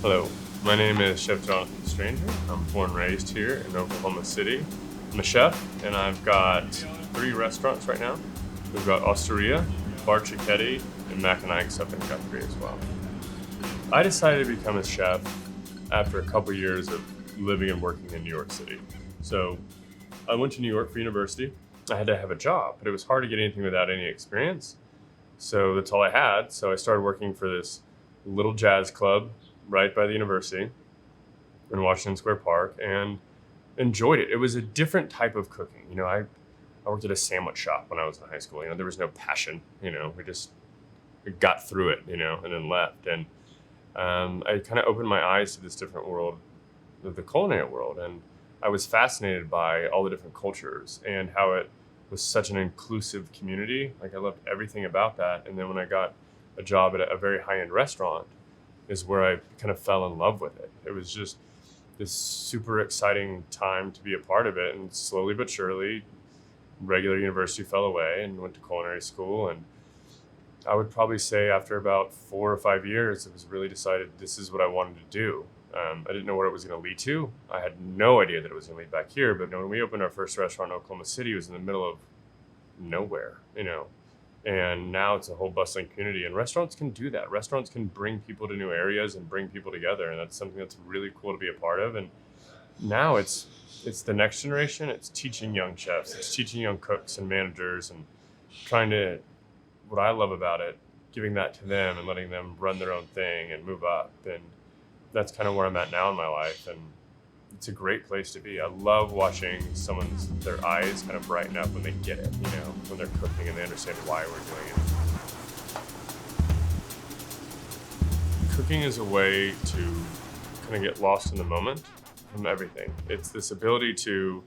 Hello, my name is Chef Jonathon Stranger. I'm born and raised here in Oklahoma City. I'm a chef, and I've got 3 restaurants right now. We've got Osteria, Bar Chiquetti, and Mac and Ike's up in Guthrie as well. I decided to become a chef after a couple years of living and working in New York City. So I went to New York for university. I had to have a job, but it was hard to get anything without any experience. So that's all I had. So I started working for this little jazz club right by the university in Washington Square Park and enjoyed it. It was a different type of cooking. I worked at a sandwich shop when I was in high school. There was no passion. We got through it, and then left. And I kind of opened my eyes to this different world, the culinary world. And I was fascinated by all the different cultures and how it was such an inclusive community. I loved everything about that. And then when I got a job at a very high-end restaurant is where I kind of fell in love with it. It was just this super exciting time to be a part of it. And slowly but surely, regular university fell away and went to culinary school. And I would probably say after about 4 or 5 years, it was really decided this is what I wanted to do. I didn't know what it was going to lead to. I had no idea that it was going to lead back here. But when we opened our first restaurant in Oklahoma City, it was in the middle of nowhere, And now it's a whole bustling community. And restaurants can do that. Restaurants can bring people to new areas and bring people together. And that's something that's really cool to be a part of. And now it's the next generation. It's teaching young chefs. It's teaching young cooks and managers and trying to, what I love about it, giving that to them and letting them run their own thing and move up. And that's kind of where I'm at now in my life. And it's a great place to be. I love watching their eyes kind of brighten up when they get it, when they're cooking and they understand why we're doing it. Cooking is a way to kind of get lost in the moment from everything. It's this ability to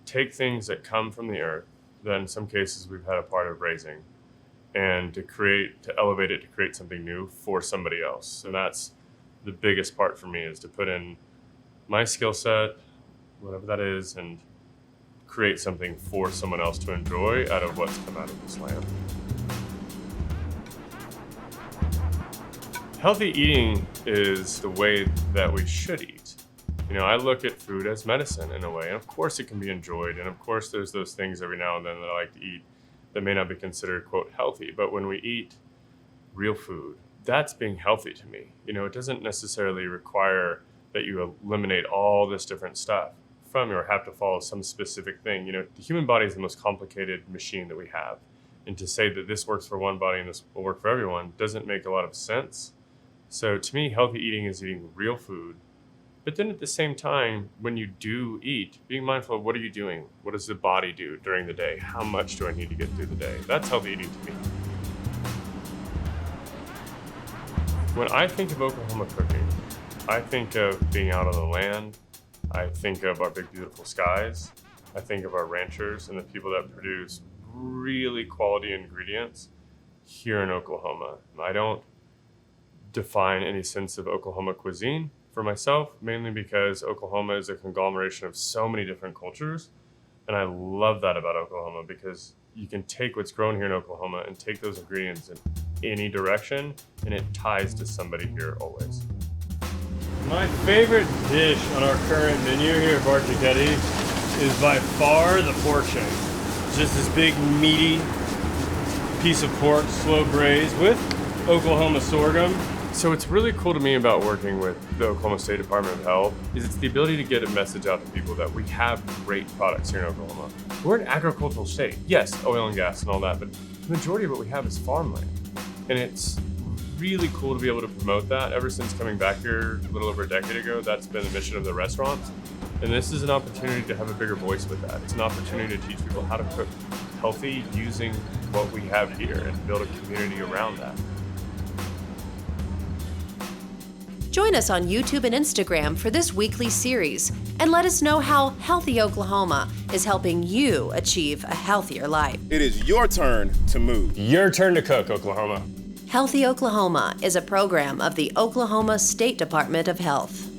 take things that come from the earth, that in some cases we've had a part of raising, and to elevate it to create something new for somebody else. And that's the biggest part for me, is to put in my skill set, whatever that is, and create something for someone else to enjoy out of what's come out of this land. Healthy eating is the way that we should eat. I look at food as medicine in a way, and of course it can be enjoyed, and of course there's those things every now and then that I like to eat that may not be considered, quote, healthy. But when we eat real food, that's being healthy to me. It doesn't necessarily require that you eliminate all this different stuff from you or have to follow some specific thing. The human body is the most complicated machine that we have. And to say that this works for one body and this will work for everyone doesn't make a lot of sense. So to me, healthy eating is eating real food. But then at the same time, when you do eat, being mindful of what are you doing? What does the body do during the day? How much do I need to get through the day? That's healthy eating to me. When I think of Oklahoma cooking, I think of being out on the land. I think of our big, beautiful skies. I think of our ranchers and the people that produce really quality ingredients here in Oklahoma. I don't define any sense of Oklahoma cuisine for myself, mainly because Oklahoma is a conglomeration of so many different cultures. And I love that about Oklahoma, because you can take what's grown here in Oklahoma and take those ingredients in any direction, and it ties to somebody here always. My favorite dish on our current menu here at Bar Chiquetti is by far the pork shank. Just this big meaty piece of pork, slow braised with Oklahoma sorghum. So what's really cool to me about working with the Oklahoma State Department of Health is it's the ability to get a message out to people that we have great products here in Oklahoma. We're an agricultural state. Yes, oil and gas and all that, but the majority of what we have is farmland. And it's really cool to be able to promote that. Ever since coming back here a little over a decade ago, that's been the mission of the restaurants. And this is an opportunity to have a bigger voice with that. It's an opportunity to teach people how to cook healthy using what we have here and build a community around that. Join us on YouTube and Instagram for this weekly series and let us know how Healthy Oklahoma is helping you achieve a healthier life. It is your turn to move. Your turn to cook, Oklahoma. Healthy Oklahoma is a program of the Oklahoma State Department of Health.